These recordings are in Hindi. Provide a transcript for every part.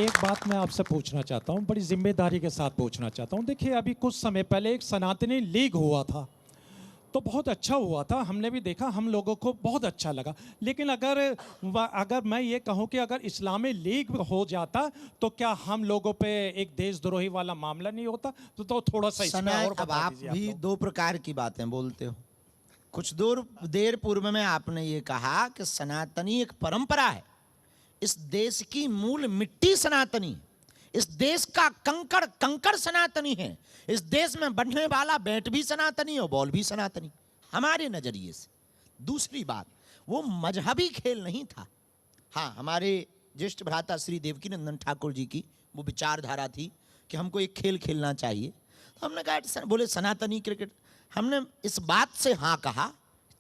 एक बात मैं आपसे पूछना चाहता हूँ, बड़ी जिम्मेदारी के साथ पूछना चाहता हूँ। देखिए, अभी कुछ समय पहले एक सनातनी लीग हुआ था, तो बहुत अच्छा हुआ था, हमने भी देखा, हम लोगों को बहुत अच्छा लगा। लेकिन अगर मैं ये कहूँ कि अगर इस्लामी लीग हो जाता तो क्या हम लोगों पे एक देशद्रोही वाला मामला नहीं होता? तो थोड़ा सा इसमें और अब बता आप दीजिए। भी दो प्रकार की बातें बोलते हो। कुछ देर पूर्व में आपने ये कहा कि सनातनी एक परंपरा है, इस देश की मूल मिट्टी सनातनी, इस देश का कंकड़ कंकड़ सनातनी है, इस देश में बढ़ने वाला बैट भी सनातनी और बॉल भी सनातनी हमारे नजरिए से। दूसरी बात, वो मजहबी खेल नहीं था। हाँ, हमारे ज्येष्ठ भ्राता श्री देवकीनंदन ठाकुर जी की वो विचारधारा थी कि हमको एक खेल खेलना चाहिए, तो हमने कहा, बोले सनातनी क्रिकेट। हमने इस बात से हाँ कहा,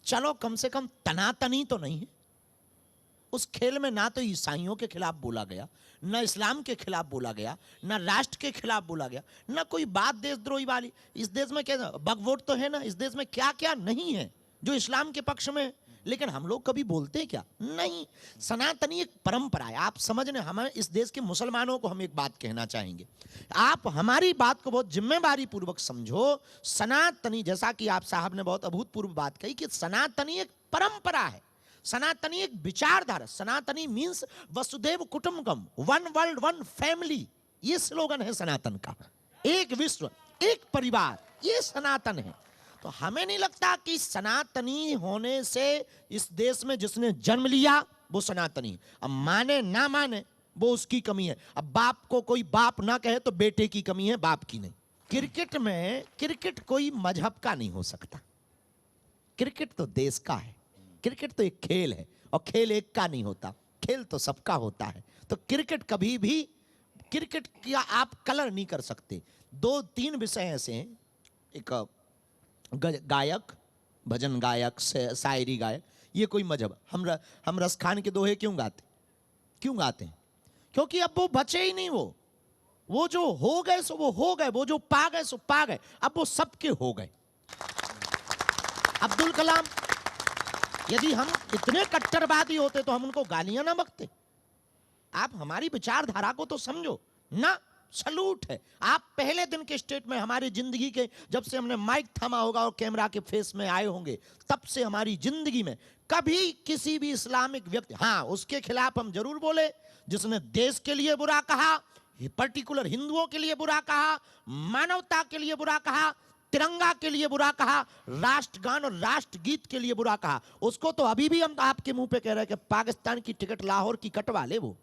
चलो कम से कम तनातनी तो नहीं है। उस खेल में ना तो ईसाइयों के खिलाफ बोला गया, ना इस्लाम के खिलाफ बोला गया, ना राष्ट्र के खिलाफ बोला गया, ना कोई बात देशद्रोही वाली। इस देश में क्या बकवोट तो है ना, इस देश में क्या क्या नहीं है जो इस्लाम के पक्ष में है, लेकिन हम लोग कभी बोलते क्या नहीं। सनातनी एक परंपरा है, आप समझने। हमें इस देश के मुसलमानों को हम एक बात कहना चाहेंगे, आप हमारी बात को बहुत जिम्मेदारी पूर्वक समझो। सनातनी, जैसा कि आप साहब ने बहुत अभूतपूर्व बात कही कि सनातनी एक परंपरा है, सनातनी एक विचारधारा। सनातनी मीन्स वसुदेव कुटुंबकम, वन वर्ल्ड वन फैमिली, ये स्लोगन है सनातन का। एक विश्व एक परिवार, ये सनातन है। तो हमें नहीं लगता कि सनातनी होने से इस देश में जिसने जन्म लिया वो सनातनी, अब माने ना माने वो उसकी कमी है। अब बाप को कोई बाप ना कहे तो बेटे की कमी है, बाप की नहीं। क्रिकेट में, क्रिकेट कोई मजहब का नहीं हो सकता, क्रिकेट तो देश का है, क्रिकेट तो एक खेल है, और खेल एक का नहीं होता, खेल तो सबका होता है। तो क्रिकेट कभी भी, क्रिकेट का आप कलर नहीं कर सकते। दो तीन विषय ऐसे हैं, एक गायक, भजन गायक, शायरी गायक, ये कोई मजहब। हम रस खान के दोहे क्यों गाते हैं? क्योंकि अब वो बचे ही नहीं। वो जो हो गए सो वो हो गए, वो जो पा गए सो पा गए, अब वो सबके हो गए। अब्दुल कलाम, यदि हम इतने कट्टरवादी होते तो हम उनको गालियां ना बकते। आप हमारी विचारधारा को तो समझो ना। सलूट है, आप पहले दिन के स्टेट में हमारी जिंदगी के, जब से हमने माइक थामा होगा और कैमरा के फेस में आए होंगे, तब से हमारी जिंदगी में कभी किसी भी इस्लामिक व्यक्ति, हाँ उसके खिलाफ हम जरूर बोले जिसने देश के लिए बुरा कहा, पर्टिकुलर हिंदुओं के लिए बुरा कहा, मानवता के लिए बुरा कहा, तिरंगा के लिए बुरा कहा, राष्ट्रगान और राष्ट्रगीत के लिए बुरा कहा, उसको तो अभी भी हम आपके मुंह पे कह रहे हैं कि पाकिस्तान की टिकट लाहौर की कटवा ले वो।